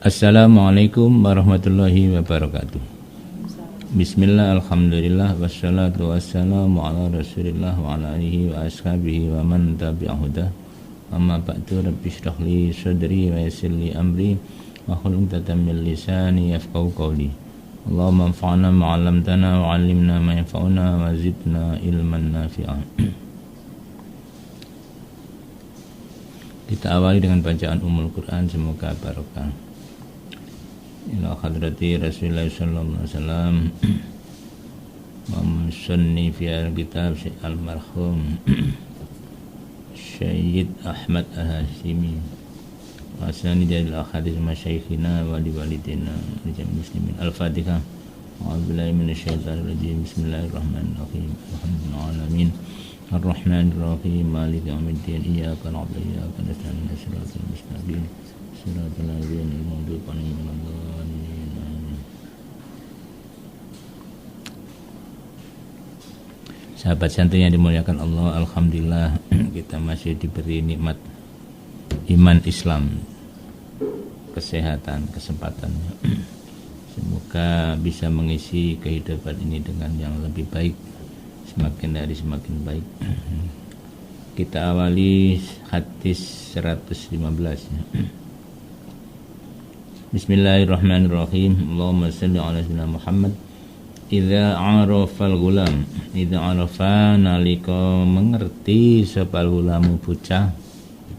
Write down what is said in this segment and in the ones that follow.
Assalamualaikum warahmatullahi wabarakatuh. Bismillah, alhamdulillah, wassalatu wassalamu ala rasulillah wa ala alihi wa ashabihi wa man tabi'ahudah. Amma ba'du, rabbi shrah li sadri wa yassir li amri wa hlul 'uqdatam min lisani yafqahu qawli. Allahumma anfa'na ma 'allamtana wa 'allimna ma yanfa'una wa zidna ilman nafi'an. Kita awali dengan bacaan Ummul Quran, semoga barokah. Ila hadrati Rasulullah sallallahu alaihi wasallam wa musanni fi al-kitab al-marhum Syed Ahmad Al-Hashimi wa asani dari al-hadis masyayikhina wa liwalidina wa jami'il muslimin. Al-Fatihah. A'udzu billahi minasyaitonir rajim. Bismillahirrahmanirrahim. Alhamdulillahirabbil alamin. Ar-Rahmanir Rahim. Maliki yaumiddin. Iyyaka na'budu wa iyyaka nasta'in. Shiratal mustaqim. Shiratal ladzina an'amta 'alaihim. Sahabat santai yang dimuliakan Allah, alhamdulillah kita masih diberi nikmat iman Islam, kesehatan, kesempatan. Semoga bisa mengisi kehidupan ini dengan yang lebih baik, semakin hari semakin baik. Kita awali hadis 115. Bismillahirrahmanirrahim. Allahumma shalli ala sayyidina Muhammad. Idza arafal gulam, idza arafa nalika mengerti sapal gulamu bocah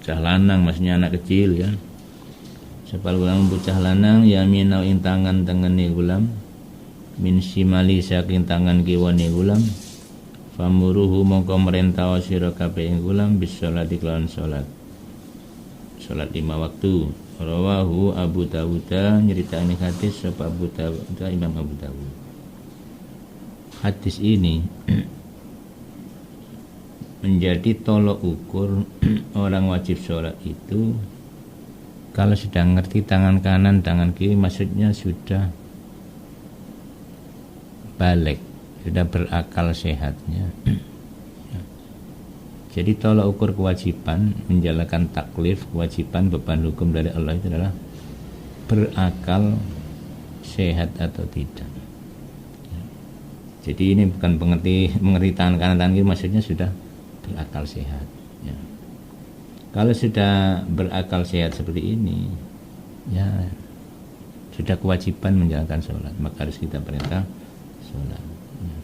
lanang, maksudnya anak kecil ya. Sapal gulamu bocah lanang yaminau ing tangan tengene gulam, min simali saking tangan kiwane gulam, famuruhu mongko merentau sira kabeh ing gulam bisolati kelawan salat 5 waktu. Rawahu Abu Dawud, nyritani hadis sapa Abu Dawud, Imam Abu Dawud. Hadis ini menjadi tolok ukur orang wajib sholat itu kalau sudah ngerti tangan kanan, tangan kiri, maksudnya sudah balik, sudah berakal sehatnya. Jadi tolok ukur kewajiban menjalankan taklif, kewajiban beban hukum dari Allah itu adalah berakal sehat atau tidak. Jadi ini bukan mengerti tangan kanan, tangan kiri, maksudnya sudah berakal sehat ya. Kalau sudah berakal sehat seperti ini ya sudah kewajiban menjalankan sholat, maka harus kita perintah sholat ya.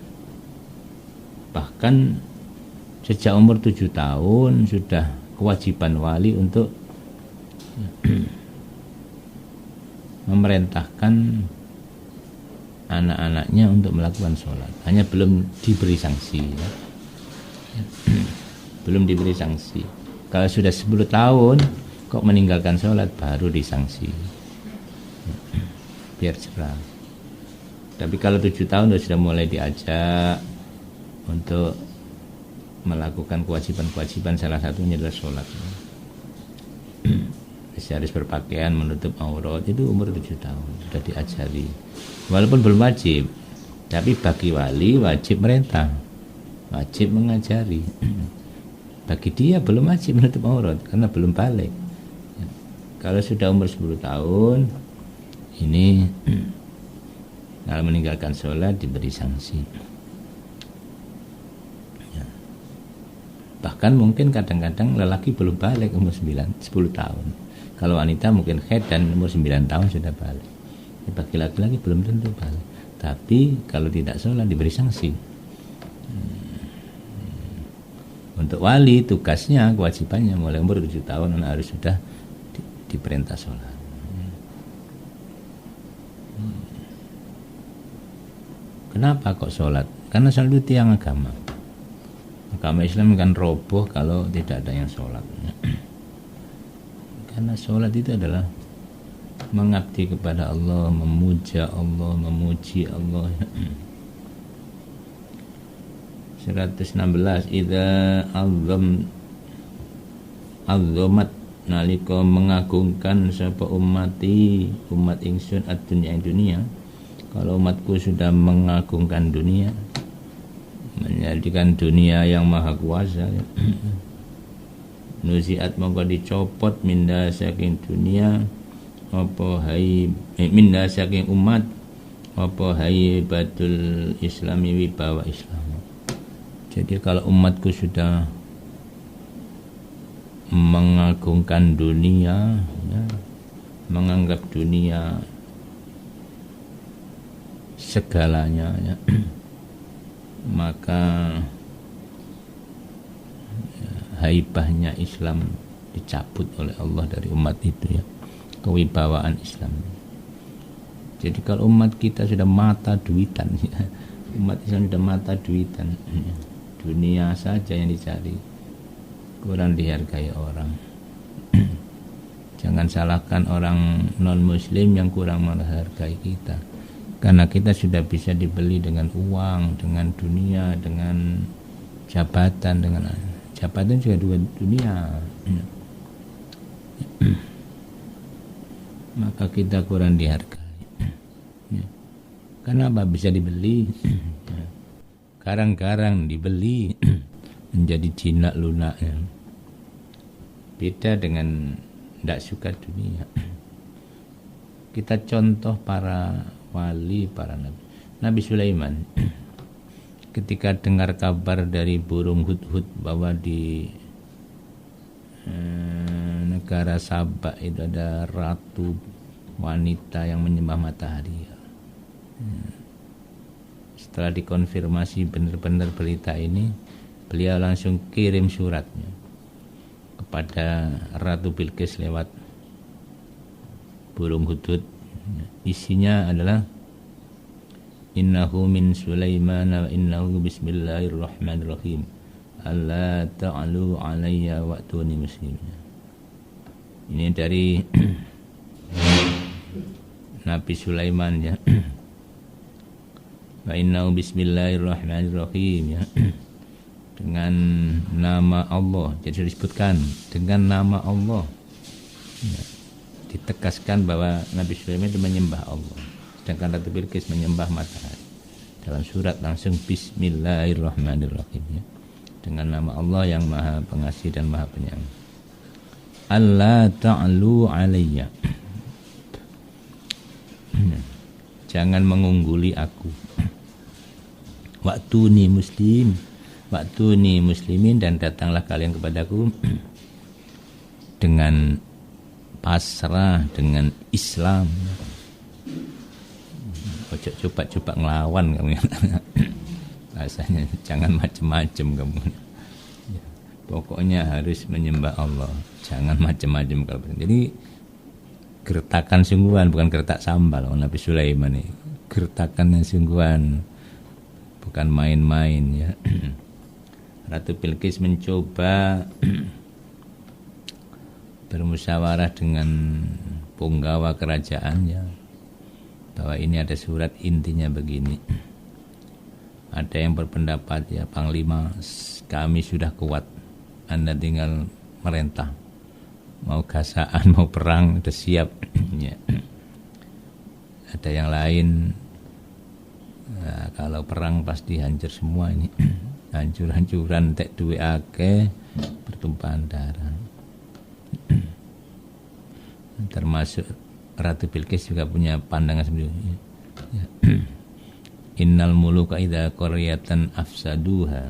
Bahkan sejak umur 7 tahun sudah kewajiban wali untuk memerintahkan anak-anaknya untuk melakukan sholat, hanya belum diberi sanksi ya. Belum diberi sanksi. Kalau sudah 10 tahun kok meninggalkan sholat, baru disangsi biar cerah. Tapi kalau 7 tahun sudah mulai diajak untuk melakukan kewajiban-kewajiban, salah satunya adalah sholat. Harus berpakaian menutup aurat, itu umur 7 tahun sudah diajari. Walaupun belum wajib, tapi bagi wali wajib merintah, wajib mengajari. Bagi dia belum wajib menutup aurat karena belum balik. Kalau sudah umur 10 tahun ini kalau meninggalkan sholat diberi sanksi ya. Bahkan mungkin kadang-kadang lelaki belum balik umur 10 tahun. Kalau wanita mungkin haid dan umur 9 tahun sudah balik. Bagi laki-laki belum tentu balik. Tapi kalau tidak sholat diberi sanksi. Untuk wali tugasnya, kewajibannya mulai umur 7 tahun harus sudah diperintah sholat. Kenapa kok sholat? Karena sholat itu tiang agama. Agama Islam kan roboh kalau tidak ada yang sholat. Karena sholat itu adalah mengabdi kepada Allah, memuja Allah, memuji Allah. 116. Idza azzamat nalika mengagungkan sapa umat ingsun ad-dunya ing dunia. Kalau umatku sudah mengagungkan dunia, menjadikan dunia yang maha kuasa, nuziat mongko dicopot minda saking dunia apa minna saking umat apa haibatul islami wibawa Islam. Jadi kalau umatku sudah mengagungkan dunia ya, menganggap dunia segalanya ya, maka ya, haibahnya Islam dicabut oleh Allah dari umat itu ya, kewibawaan Islam. Jadi kalau umat kita sudah mata duitan ya, umat Islam sudah mata duitan ya, dunia saja yang dicari, kurang dihargai orang. Jangan salahkan orang non muslim yang kurang menghargai kita, karena kita sudah bisa dibeli dengan uang, dengan dunia, dengan jabatan, dengan jabatan juga dunia. Maka kita kurang dihargai. Kenapa bisa dibeli? Garang-garang dibeli menjadi jinak lunak ya. Beda dengan tidak suka dunia. Kita contoh para wali, para nabi. Nabi Sulaiman ketika dengar kabar dari burung hudhud bahwa di negara Sabak itu ada ratu wanita yang menyembah matahari. Setelah dikonfirmasi benar-benar berita ini, beliau langsung kirim suratnya kepada Ratu Bilqis lewat burung hudhud. Isinya adalah innahu min Sulaiman wa innahu bismillahirrahmanirrahim alla ta'alu alayya wa'tuni muslimin. Ini dari Nabi Sulaiman ya. Wa innahu bismillahirrahmanirrahim ya. Dengan nama Allah, jadi disebutkan dengan nama Allah ya. Ditegaskan bahwa Nabi Sulaiman itu menyembah Allah, sedangkan Ratu Bilqis menyembah matahari. Dalam surat langsung bismillahirrahmanirrahim ya. Dengan nama Allah yang maha pengasih dan maha penyayang. Allah ta'alu alayya, jangan mengungguli aku. Wa'tuni muslimin, dan datanglah kalian kepadaku dengan pasrah, dengan Islam. Ojo coba ngelawan kamu. Rasanya jangan macam-macam kamu. Pokoknya harus menyembah Allah, jangan macam-macam kalau. Jadi gertakan sungguhan, bukan gertak sambal. Nabi Sulaiman ini gertakan yang sungguhan, bukan main-main ya. Ratu Bilqis mencoba bermusyawarah dengan punggawa kerajaannya bahwa ini ada surat, intinya begini. Ada yang berpendapat ya, Panglima, kami sudah kuat, Anda tinggal merintah, mau gasaan mau perang udah siap ya. Ada yang lain, nah, kalau perang pasti hancur semua ini. Hancur-hancuran, tek duwe akeh, pertumpahan darah. Termasuk Ratu Bilqis juga punya pandangan sendiri ya. Innal muluka idza qaryatan afsaduha.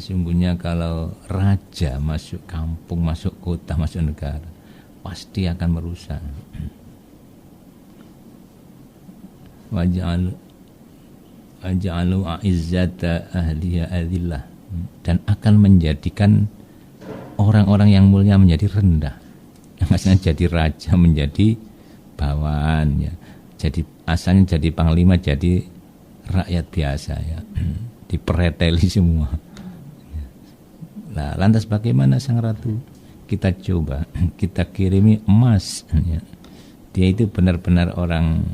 Sesungguhnya kalau raja masuk kampung, masuk kota, masuk negara, pasti akan merusak. Waj'alu a'izzata ahliya adillah, dan akan menjadikan orang-orang yang mulia menjadi rendah. Maksudnya jadi raja menjadi bawahan ya. Jadi asalnya jadi panglima jadi rakyat biasa ya. Dipereteli semua. Nah, lantas bagaimana sang ratu? Kita coba, kita kirimi emas ya. Dia itu benar-benar orang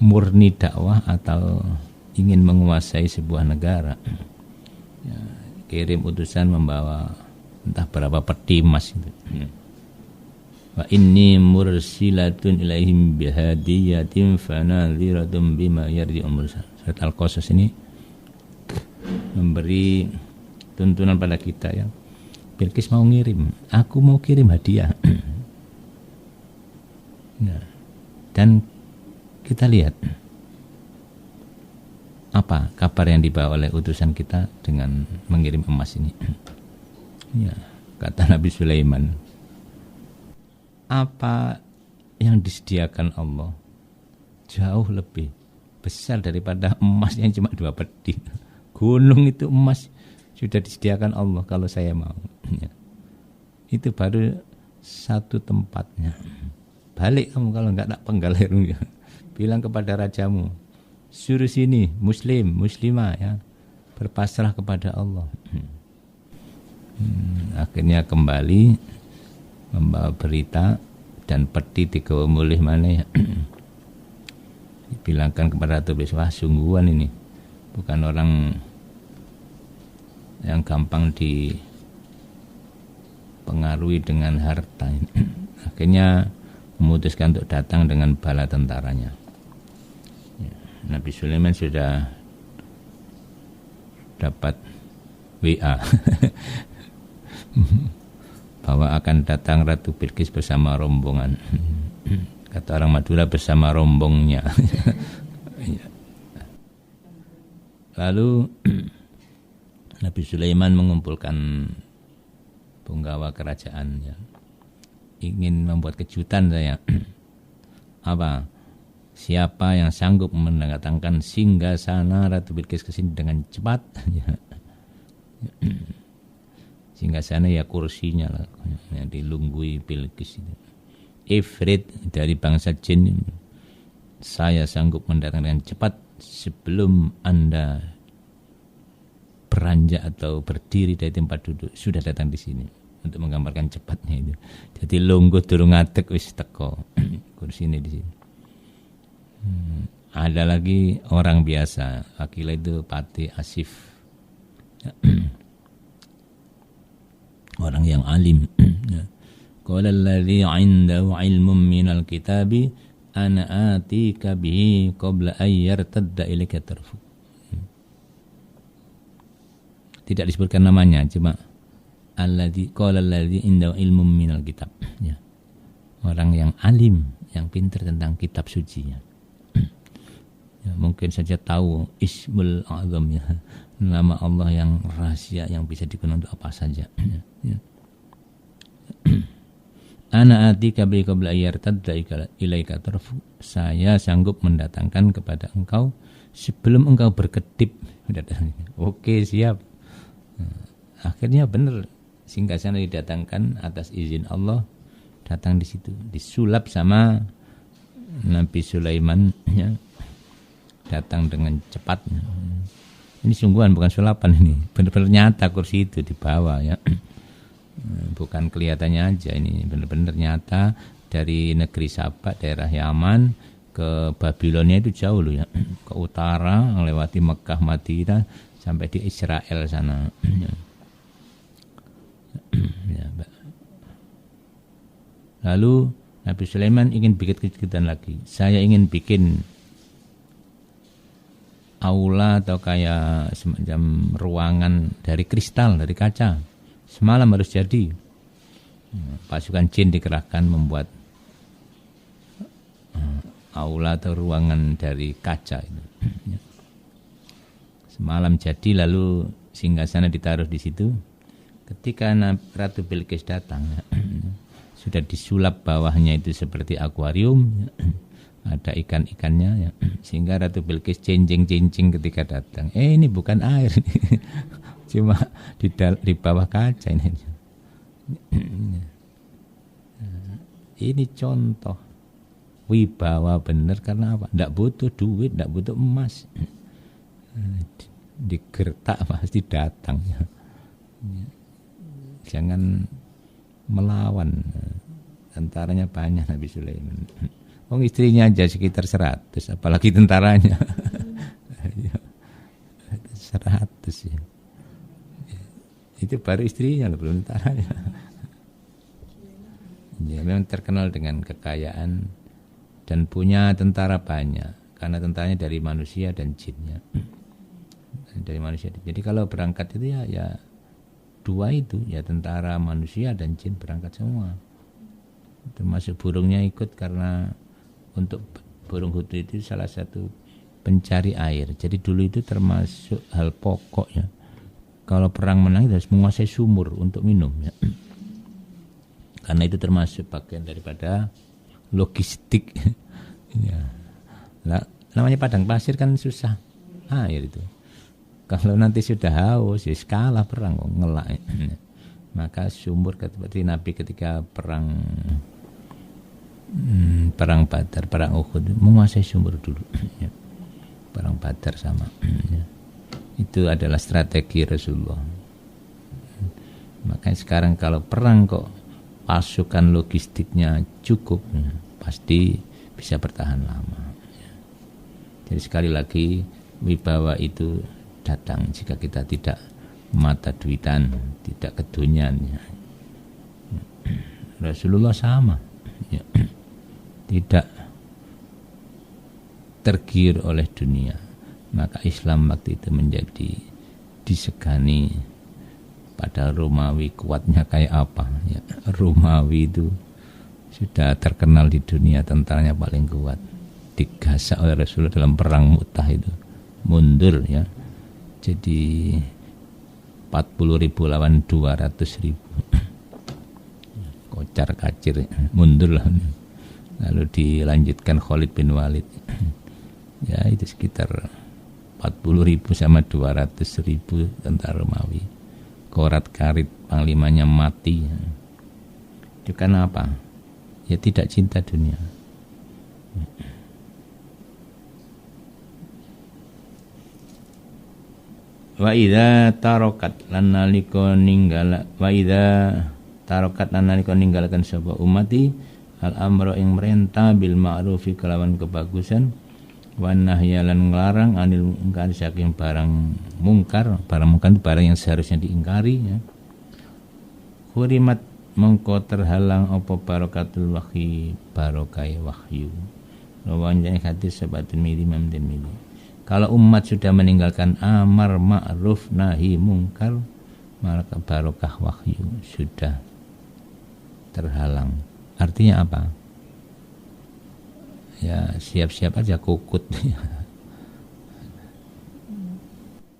murni dakwah atau ingin menguasai sebuah negara ya, kirim utusan membawa entah berapa peti emas itu. Wa inni mursilatun ilaihim bihadiyatin fanadhiratun bima yarji'ul mursal. Surat Al-Qasas ini memberi tuntunan pada kita ya, Bilqis mau ngirim, aku mau kirim hadiah. Nah, dan kita lihat apa kabar yang dibawa oleh utusan kita dengan mengirim emas ini. Ya, kata Nabi Sulaiman, apa yang disediakan Allah jauh lebih besar daripada emas yang cuma 2 peti. Gunung itu emas sudah disediakan Allah kalau saya mau. Ya. Itu baru satu tempatnya. Balik kamu kalau enggak tak penggal ya. Bilang kepada rajamu, suruh sini muslim, muslimah ya, berpasrah kepada Allah. Akhirnya kembali membawa berita dan peti digawa mulih mana ya. Dibilangkan kepada Ratu Bilqis, wah sungguhan ini, bukan orang yang gampang dipengaruhi dengan harta. Akhirnya memutuskan untuk datang dengan bala tentaranya. Nabi Sulaiman sudah dapat WA bahwa akan datang Ratu Bilqis bersama rombongan. Kata orang Madura, bersama rombongnya. Lalu Nabi Sulaiman mengumpulkan punggawa kerajaan ya. Ingin membuat kejutan saya. Apa? Siapa yang sanggup mendatangkan singgasana Ratu Bilqis ke sini dengan cepat? Singgasana ya kursinya lah yang dilunggui Bilqis itu. Ifrit dari bangsa jin, saya sanggup mendatangkan dengan cepat sebelum Anda beranjak atau berdiri dari tempat duduk, sudah datang di sini, untuk menggambarkan cepatnya itu. Jadi lungguh durung ngadeg wis teko kursi ini di sini. Ada lagi orang biasa, Akilah itu Pati Asif, orang yang alim. Qala alladhi 'indahu 'ilmun minal kitabi ana atika bihi qabla an yartadda ilaika tarfu. Tidak disebutkan namanya, cuma qala alladhi 'indahu 'ilmun minal kitab ya. Orang yang alim, yang pintar tentang kitab suci ya. Ya, mungkin saja tahu Ismul Azam ya, nama Allah yang rahasia yang bisa digunakan untuk apa saja ya. Ana atika bi qabla yartadda ilaika tarfu. Saya sanggup mendatangkan kepada engkau sebelum engkau berkedip. Oke, siap. Akhirnya benar, singgasana didatangkan atas izin Allah, datang di situ, disulap sama Nabi Sulaiman ya. Datang dengan cepat. Ini sungguhan, bukan sulapan ini. Benar-benar nyata kursi itu dibawa ya. Bukan kelihatannya aja, ini benar-benar nyata. Dari negeri Sabak, daerah Yaman ke Babilonia itu jauh loh ya. Ke utara, melewati Mekah, Madinah sampai di Israel sana. Ya, lalu Nabi Sulaiman ingin bikin kejutan lagi. Saya ingin bikin aula atau kayak semacam ruangan dari kristal, dari kaca. Semalam harus jadi. Pasukan jin dikerahkan membuat aula atau ruangan dari kaca itu. Semalam jadi, lalu singgasana ditaruh di situ. Ketika Ratu Bilqis datang, sudah disulap bawahnya itu seperti akuarium, ada ikan-ikannya ya. Sehingga Ratu Bilqis cincing-cincing ketika datang. Ini bukan air, cuma di bawah kaca ini. Ini contoh wibawa benar, karena apa? Tidak butuh duit, tidak butuh emas. Digertak pasti datang. Jangan melawan, tentaranya banyak Nabi Sulaiman. Istrinya aja sekitar 100, apalagi tentaranya. 100 ya. Itu baru istrinya, belum tentaranya. Ya, memang terkenal dengan kekayaan dan punya tentara banyak, karena tentaranya dari manusia dan jinnya. Dari manusia. Jadi kalau berangkat itu ya dua itu ya tentara manusia dan jin berangkat semua, termasuk burungnya ikut karena untuk burung hut itu salah satu pencari air. Jadi dulu itu termasuk hal pokok ya. Kalau perang menang harus menguasai sumur untuk minum ya. Karena itu termasuk bagian daripada logistik. Ya. Nah, namanya padang pasir kan susah air itu. Kalau nanti sudah haus, ya kalah perang ngelak. Maka sumur seperti Nabi ketika perang Badar, perang Uhud menguasai sumur dulu. Ya. Perang Badar sama. Ya. Itu adalah strategi Rasulullah. Makanya sekarang kalau perang kok pasukan logistiknya cukup, ya, pasti bisa bertahan lama. Ya. Jadi sekali lagi wibawa itu datang jika kita tidak mata duitan, tidak kedunian. Ya. Rasulullah sama, ya. Tidak tergiur oleh dunia. Maka Islam waktu itu menjadi disegani. Padahal Romawi kuatnya kayak apa ya. Romawi itu sudah terkenal di dunia, tentaranya paling kuat. Digasak oleh Rasulullah dalam perang Mu'tah itu, mundur ya. Jadi 40.000 lawan 200.000. Kocar kacir, mundur lah. Lalu dilanjutkan Khalid bin Walid. Ya itu sekitar 40.000 sama 200.000 tentara Romawi. Korat karit panglimanya mati. Itu karena apa? Ya tidak cinta dunia. Wa idza tarokat lan nalika ninggala wa idza tarokat lan nalika ninggalaken sapa umati al amra ing merintah bil ma'rufi kelawan kebagusan wa nahya lan nglarang anil mungkar saking barang mungkar itu barang yang seharusnya diingkari ya. Hurimat mengko terhalang apa barakatul wahyi barokai wahyu rawanjane hadis sabatun mili mamdin mili. Kalau umat sudah meninggalkan amar ma'ruf nahi mungkar, maka barokah wahyu sudah terhalang. Artinya apa? Ya siap-siap aja kukut.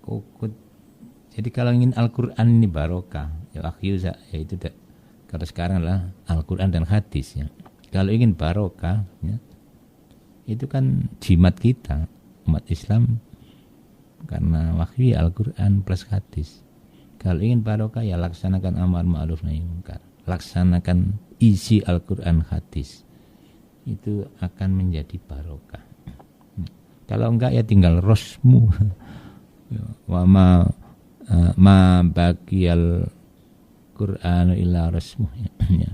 Kukut. Jadi kalau ingin Al-Quran ini barokah, ya wahyu ya itu kalau sekarang lah Al-Quran dan hadis ya. Kalau ingin barokah ya, itu kan jimat kita umat Islam karena wahyu Al-Quran plus hadis. Kalau ingin barokah ya laksanakan amar ma'ruf nahi mungkar, laksanakan isi Al-Quran hadis, itu akan menjadi barokah. Kalau enggak ya tinggal rosmu. Wa ma baqiyal Qur'anu illa rasmuh ya.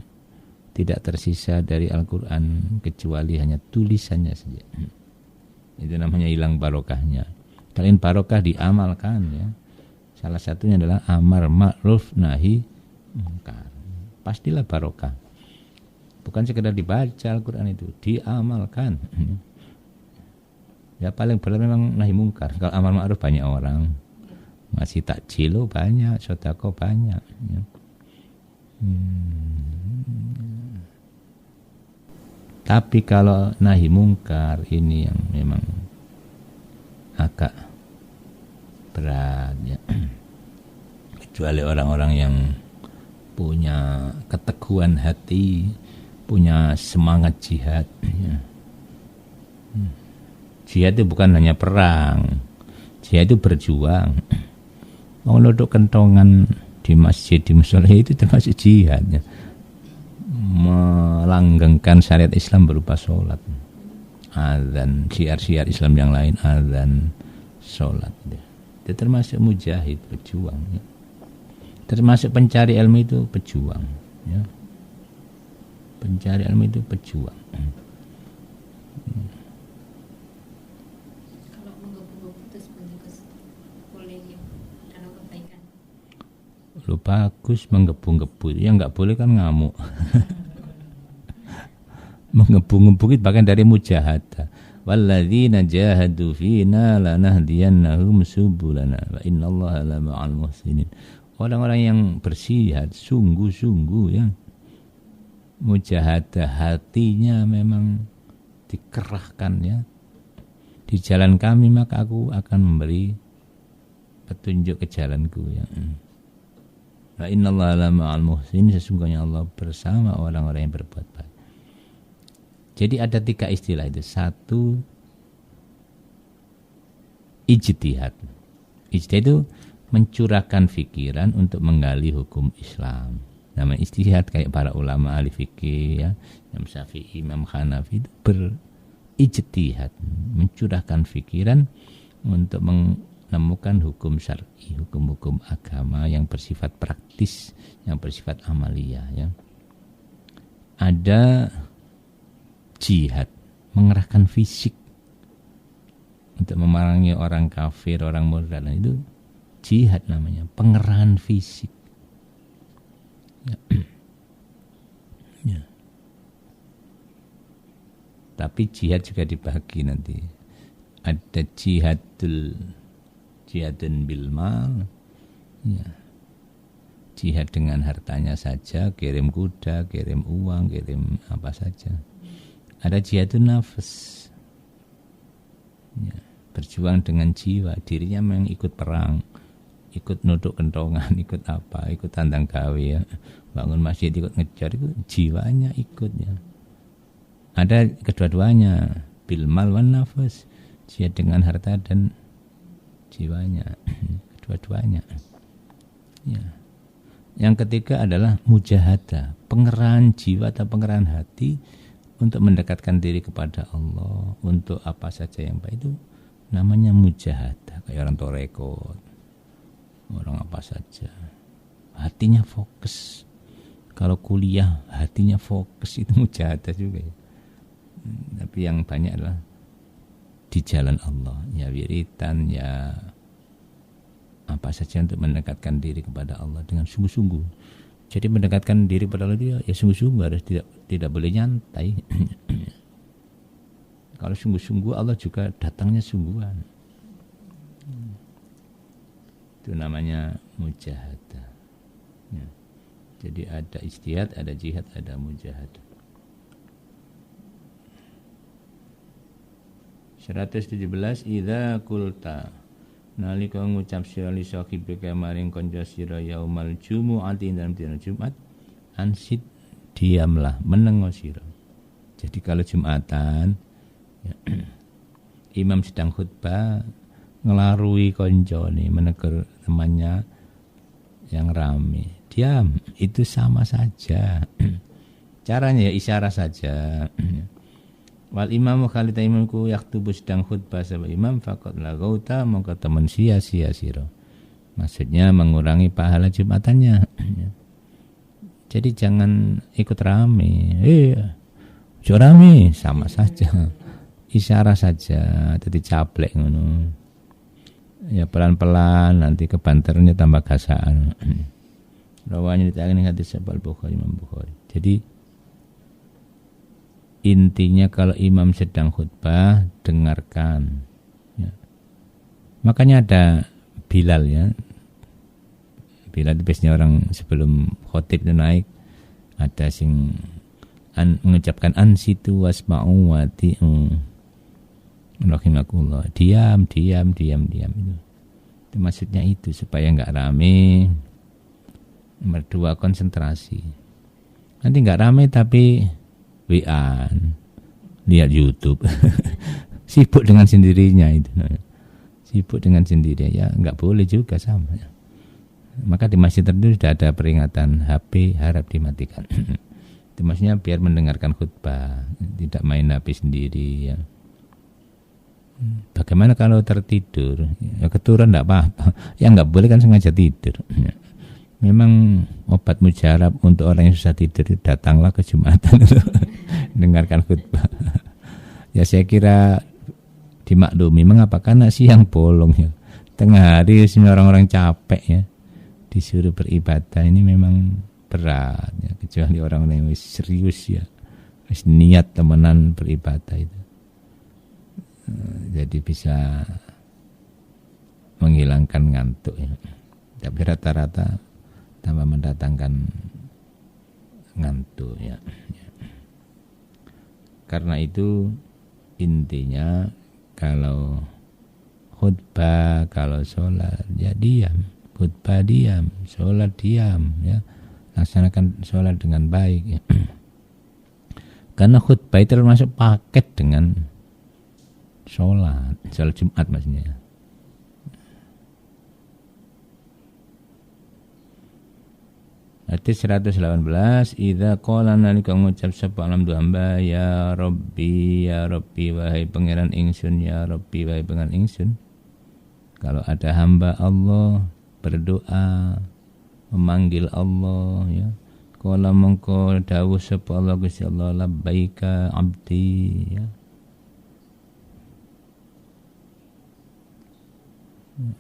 Tidak tersisa dari Al-Quran kecuali hanya tulisannya saja. Itu namanya hilang barokahnya. Kalian barokah diamalkan ya. Salah satunya adalah amar ma'ruf nahi mungkar. Pastilah barokah. Bukan sekedar dibaca Al-Quran itu, diamalkan. Ya paling benar memang nahi mungkar. Kalau amar ma'ruf banyak orang ngasih takjil banyak, sedekah banyak ya. Tapi kalau nahi mungkar ini yang memang agak berat ya. Kecuali orang-orang yang punya keteguhan hati, punya semangat jihad ya. Jihad itu bukan hanya perang, jihad itu berjuang. Mau nodok kentongan di masjid, di musola itu termasuk jihad ya. Melanggengkan syariat Islam berupa sholat, azan, syiar-syiar Islam yang lain, azan, sholat ya. Itu termasuk mujahid, pejuang ya. Termasuk pencari ilmu itu pejuang ya. Pencari ilmu itu pejuang. Kalau menggebu-gebu itu sebenarnya boleh ya, karena kebaikan. Lu bagus menggebu-gebu, ya nggak boleh kan ngamuk. Menggebu-gebu itu bagian dari mujahadah. Walladzina jahadu fina lanahdiyannahum subulana wa innallaha la ma'al muhsinin. Orang-orang yang berjihad sungguh-sungguh ya, mujahadah hatinya memang dikerahkan ya. Di jalan kami maka aku akan memberi petunjuk ke jalanku ya. Wa innallaha la ma'al muhsin, sesungguhnya Allah bersama orang-orang yang berbuat baik. Jadi ada 3 istilah itu. 1, ijtihad. Ijtihad itu mencurahkan pikiran untuk menggali hukum Islam. Namanya ijtihad, kayak para ulama ahli fikih ya, Imam Syafi'i, Imam Hanafi itu berijtihad, mencurahkan pikiran untuk menemukan hukum syar'i, hukum-hukum agama yang bersifat praktis, yang bersifat amaliyah ya. Ada jihad, mengerahkan fisik untuk memerangi orang kafir, orang murtad, itu jihad namanya, pengerahan fisik. Ya. Ya. Tapi jihad juga dibagi nanti. Ada jihadun bil mal, ya. Jihad dengan hartanya saja, kirim kuda, kirim uang, kirim apa saja. Ada jihadun nafas, ya. Berjuang dengan jiwa, dirinya memang ikut perang, ikut nuduk kentongan, ikut apa, ikut tandang gawe ya, bangun masjid ikut ngejar, itu jiwanya ikutnya. Ada kedua-duanya, bil mal wan nafas, jihad dengan harta dan jiwanya, kedua-duanya. Ya. Yang ketiga adalah mujahadah, pengerahan jiwa atau pengerahan hati untuk mendekatkan diri kepada Allah, untuk apa saja yang baik, itu namanya mujahadah. Kayak orang torekot, orang apa saja, hatinya fokus. Kalau kuliah hatinya fokus, itu mujahadah juga ya. Tapi yang banyak adalah di jalan Allah, ya wiritan, ya apa saja untuk mendekatkan diri kepada Allah dengan sungguh-sungguh. Jadi mendekatkan diri kepada Allah dia ya sungguh-sungguh, harus tidak boleh nyantai. Kalau sungguh-sungguh Allah juga datangnya sungguhan. Itu namanya mujahadah. Ya. Jadi ada ijtihad, ada jihad, ada mujahadah. 117, idza qulta, nalika ngucap sira li sahibika maring kanca sira yaumal jumu'ati, dalam dina Jumat, ansid, diamlah, menengo sira. Jadi kalau Jumatan ya, imam sedang khutbah, ngelarui koncone, menegur temannya yang rame, diam, itu sama saja. Caranya ya isyarat saja. Wal imamu khalita imamku yaktubu sedang khutbah sama imam, faqad lagauta, mongko temen sia-sia sira. Maksudnya mengurangi pahala Jumatannya. Jadi jangan ikut rame. Rame sama saja. Isyarat saja, jadi caplek ngono. Ya pelan-pelan, nanti kebanternya tambah gasaan. Rawanya ditangani hadis Sahih Bukhari, Imam Bukhari. Jadi intinya kalau imam sedang khutbah, dengarkan. Ya. Makanya ada Bilal ya. Bilal itu biasanya orang sebelum khotib itu naik, ada sing mengucapkan ansitu wasma'u wati'u rahimakumullah. Diam itu. Itu maksudnya itu, supaya enggak rame. Nomor 2, konsentrasi. Nanti enggak rame tapi WA-an, lihat YouTube. Sibuk dengan sendirinya itu. Sibuk dengan sendirinya ya enggak boleh juga sama ya. Maka di masjid tertentu sudah ada peringatan HP harap dimatikan. Itu maksudnya biar mendengarkan khutbah, tidak main HP sendiri ya. Bagaimana kalau tertidur? Ya keturun enggak apa-apa. Ya enggak boleh kan sengaja tidur. Memang obat mujarab untuk orang yang susah tidur, datanglah ke Jumatan dengarkan khutbah. Ya saya kira dimaklumi, mengapa? Karena siang bolong ya, tengah hari semua orang-orang capek ya, disuruh beribadah ini memang berat ya, kecuali orang yang serius ya, niat temenan beribadah itu. Jadi bisa menghilangkan ngantuk ya. Tapi rata-rata tanpa mendatangkan ngantuk ya. Karena itu intinya kalau khutbah, kalau sholat ya diam, khutbah diam, sholat diam ya, laksanakan sholat dengan baik ya. Karena khutbah itu termasuk paket dengan sholat Jumat maksudnya. Hadis 118, idza qala nalika ngucap sapa alam hamba ya Rabbi wahai pangeran ingsun, ya Rabbi wahai pangeran ingsun. Kalau ada hamba Allah berdoa memanggil Allah ya, qala mengko dawuh sapa Allah Gusti Allah, labbaika abdi ya.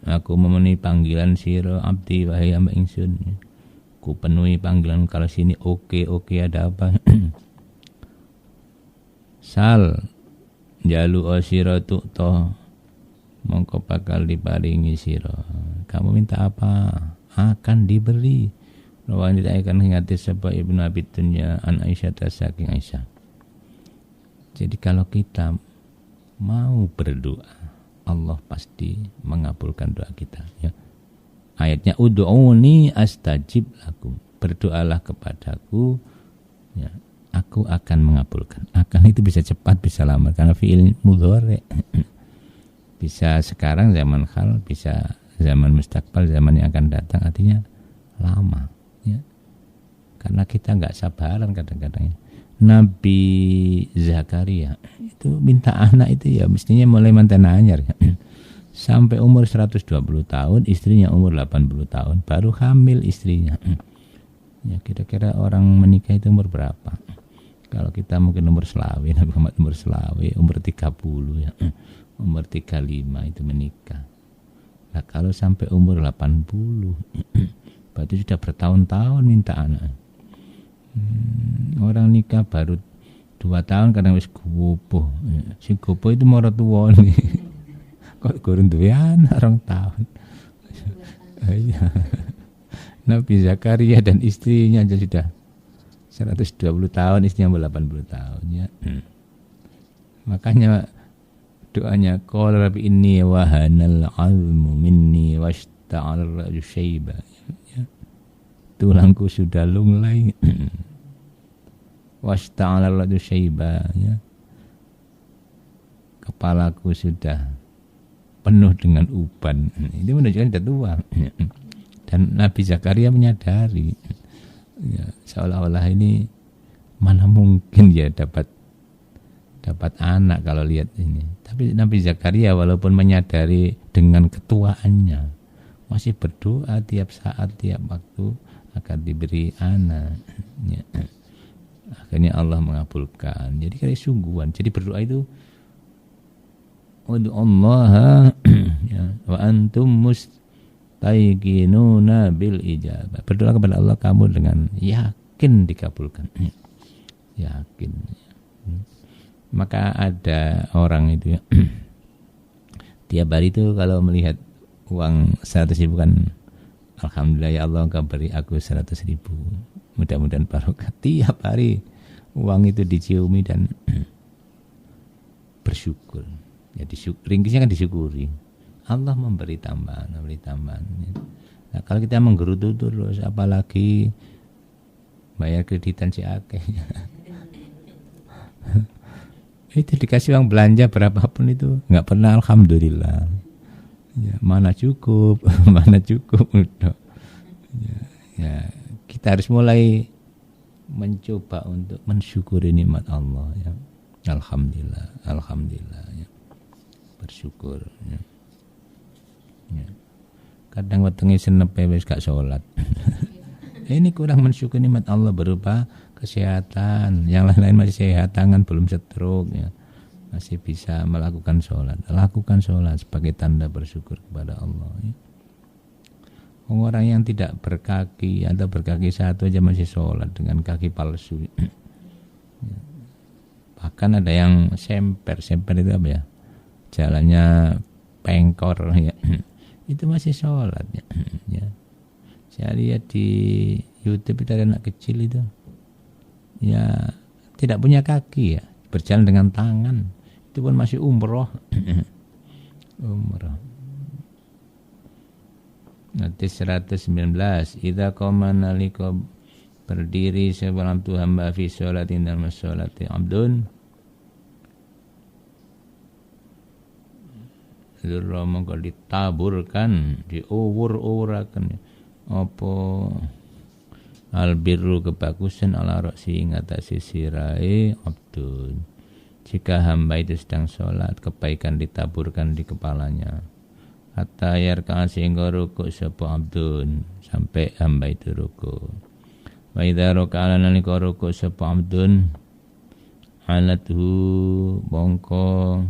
Aku memenuhi panggilan sira abdi wahai hamba ingsun ya. Ku penuhi panggilan kalau sini oke ada apa? Sal jalu sira tukto mongko bakal diparingi sira. Kamu minta apa? Akan diberi. Rawan ditakan ingati sebab Ibnu Abi Dunya an Aisyah saking Aisyah. Jadi kalau kita mau berdoa, Allah pasti mengabulkan doa kita ya. Ayatnya ud'uni astajib lakum. Berdoalah kepadaku ya, aku akan mengabulkan. Akan itu bisa cepat, bisa lama karena fi'il mudhari. Bisa sekarang zaman hal, bisa zaman mustaqbal, zaman yang akan datang, artinya lama ya. Karena kita enggak sabaran kadang-kadang ya. Nabi Zakaria itu minta anak itu ya mestinya mulai mantan anyar ya. Sampai umur 120 tahun, istrinya umur 80 tahun, baru hamil istrinya. Ya kira-kira orang menikah itu umur berapa? Kalau kita mungkin umur selawe, Nabi Muhammad umur selawe, umur 30 ya. Umur 35 itu menikah. Nah kalau sampai umur 80, berarti sudah bertahun-tahun minta anak. Orang nikah baru 2 tahun kadang wis gupuh. Si gupuh itu mau tua nih. Kok kurang duwe anak 2 tahun. Iya. Nabi Zakaria dan istrinya aja sudah 120 tahun, istrinya 80 tahun ya. Makanya doanya qala rabbi inni wahanal 'azmu minni washta'al ra'su syaiba ya. Tulangku sudah lunglai. Washta'al ra'su syaiba ya. Kepalaku sudah penuh dengan uban. Itu menunjukkan sudah tua. Dan Nabi Zakaria menyadari ya, seolah-olah ini mana mungkin ya dapat anak kalau lihat ini. Tapi Nabi Zakaria walaupun menyadari dengan ketuaannya masih berdoa tiap saat, tiap waktu akan diberi anak ya. Akhirnya Allah mengabulkan. Jadi kayak sungguhan. Jadi berdoa itu Allah ya, wa antum mustaiqinuna bil ijabah. Berdoa kepada Allah kamu dengan yakin dikabulkan. Yakin. Maka ada orang itu ya, tiap hari itu kalau melihat uang 100.000 kan, alhamdulillah ya Allah engkau beri aku 100.000. Mudah-mudahan barokah. Tiap hari uang itu diciumi dan bersyukur. Ya ringkisnya kan disyukuri. Allah memberi tambahan. Nah, kalau kita menggerutu terus, apalagi bayar kreditan si akeh. Itu dikasih uang belanja berapapun itu nggak pernah alhamdulillah. Ya, mana cukup. Ya, kita harus mulai mencoba untuk mensyukuri nikmat Allah ya. Alhamdulillah ya. Bersyukur ya. Ya. Kadang wetenge senepe wis gak salat. Ini kurang mensyukuri nikmat Allah berupa kesehatan, yang lain-lain masih sehat, tangan belum stroke ya. Masih bisa melakukan sholat. Lakukan sholat sebagai tanda bersyukur kepada Allah ya. Orang yang tidak berkaki atau berkaki satu aja masih sholat dengan kaki palsu ya. Bahkan ada yang semper itu apa ya, jalannya pengkor ya. Itu masih sholat ya. Saya lihat di YouTube itu ada anak kecil itu, ya tidak punya kaki ya, berjalan dengan tangan. Itu pun masih umroh. Umroh. Hadis 119. Idza qama nalika berdiri sebelum tu hamba fi sholatin dalam sholati abdun zurra mongko ditaburkan, diuwur-uwuraken apa albirru kebagusan ala roksi ngatasi sirai abdun. Jika hamba itu sedang sholat, kebaikan ditaburkan di kepalanya. Hatta yarka sehingga rukuk sapa abdun, sampai hamba itu rukuk. Wa idza raka'a nalika rukuk sapa abdun halathu bongko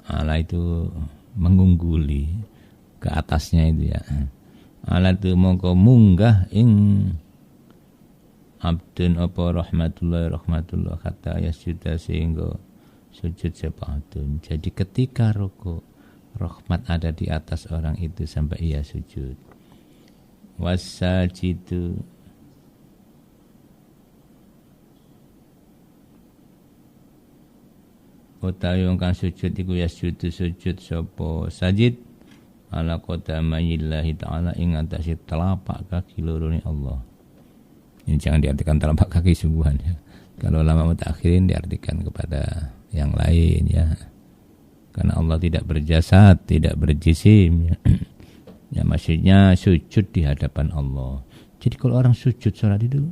ala itu mengungguli ke atasnya itu ya. Ala itu mongko munggah ing abdun apa rahmatullah kata yasjuda sehingga sujud sapa abdun. Jadi ketika rukuk, rahmat ada di atas orang itu sampai ia sujud. Wasajidu utawi wong kang sujud iku yasjudu sujud sapa sajid ala qadamayillahi ta'ala ing atase telapak kaki lorone Allah. Ini jangan diartikan telapak kaki sungguhan ya. Kalau ulama mutakhirin diartikan kepada yang lain ya. Karena Allah tidak berjasad, tidak berjisim ya. Ya maksudnya sujud di hadapan Allah. Jadi kalau orang sujud salat itu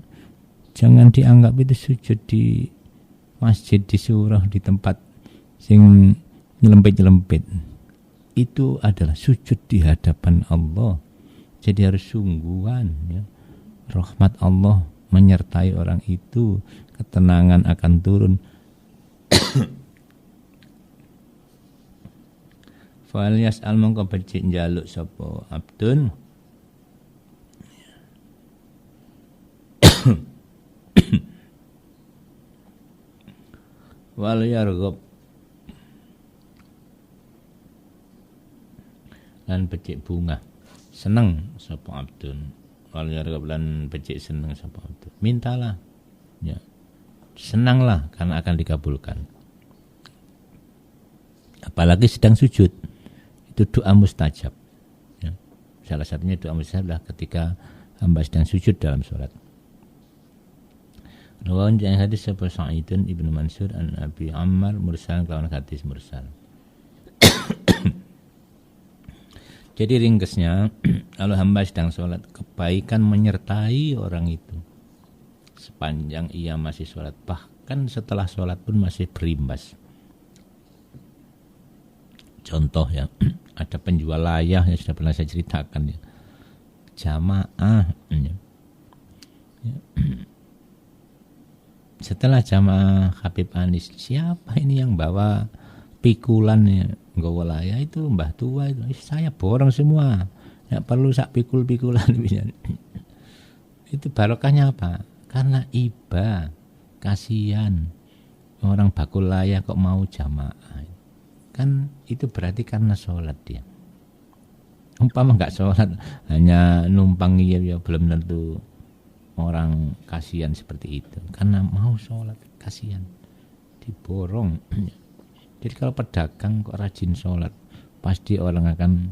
jangan dianggap itu sujud di masjid, di surah, di tempat sing nyelempit-nyelempit. Itu adalah sujud di hadapan Allah. Jadi harus sungguhan ya. Rahmat Allah menyertai orang itu, ketenangan akan turun. Fal yas'al mongko becik njaluk sapa abdun wal yarghab lan becik bunga seneng sapa abdun wal yarghab lan becik seneng sapa abdun mintalah ya senanglah karena akan dikabulkan apalagi sedang sujud. Itu doa mustajab ya. Salah satunya doa mustajab adalah ketika hamba sedang sujud dalam sholat. Rawan yang hadis Abu Sa'idun Ibnu Mansur an Abi Ammar mursal kelawan hadis mursal. Jadi ringkesnya kalau hamba sedang sholat, kebaikan menyertai orang itu sepanjang ia masih sholat, bahkan setelah sholat pun masih berimbas. Contoh ya, ada penjual layah yang sudah pernah saya ceritakan ya, jamaah ya. Setelah jamaah Habib Anis, siapa ini yang bawa pikulan ya, nggawa layah itu mbah tua itu, saya borong semua, ya perlu sak pikul-pikulan. Itu barokahnya apa? Karena iba, kasihan orang bakul layah kok mau jamaah. Kan itu berarti karena sholat dia. Umpama enggak sholat, hanya numpang ya belum tentu orang kasihan seperti itu. Karena mau sholat, kasihan diborong. Jadi kalau pedagang kok rajin sholat, pasti orang akan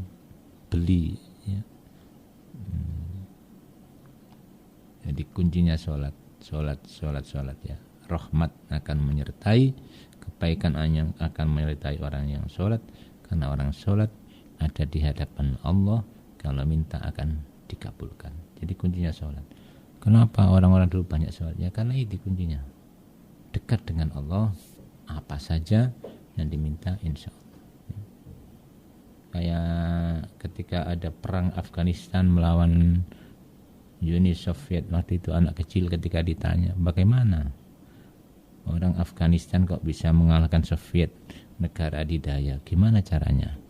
beli ya. Jadi kuncinya sholat ya. Rahmat akan menyertai, kebaikan yang akan menyertai orang yang sholat, karena orang sholat ada di hadapan Allah, kalau minta akan dikabulkan. Jadi kuncinya sholat. Kenapa orang-orang dulu banyak sholat? Ya karena itu kuncinya, dekat dengan Allah, apa saja yang diminta insya Allah. Kayak ketika ada perang Afghanistan melawan Uni Soviet, waktu itu anak kecil ketika ditanya bagaimana orang Afghanistan kok bisa mengalahkan Soviet, negara adidaya, gimana caranya?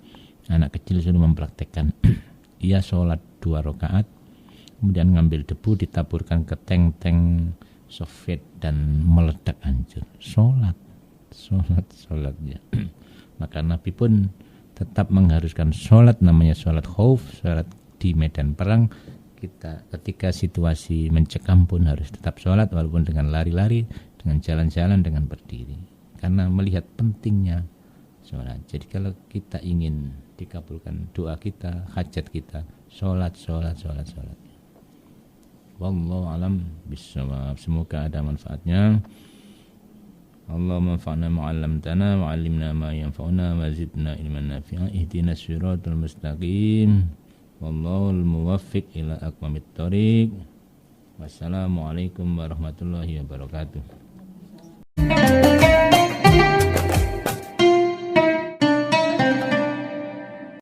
Anak kecil sudah mempraktekkan. Ia sholat 2 rakaat, kemudian ngambil debu ditaburkan ke tank Soviet dan meledak hancur. Sholat ya. Maka Nabi pun tetap mengharuskan sholat, namanya sholat khauf, sholat di medan perang. Kita ketika situasi mencekam pun harus tetap sholat, walaupun dengan lari-lari, dengan jalan-jalan, dengan berdiri, karena melihat pentingnya sholat. Jadi kalau kita ingin dikabulkan doa kita, hajat kita, sholat. Wallahu alam bissawab. Semoga ada manfaatnya. Allahumma anfa'na ma 'allamtana wa 'allimna ma yanfa'una wa zidna ilman nafi'a. Ihdinas siratal mustaqim. Wallahul muwaffiq ila aqwamit thoriq. Wassalamualaikum warahmatullahi wabarakatuh.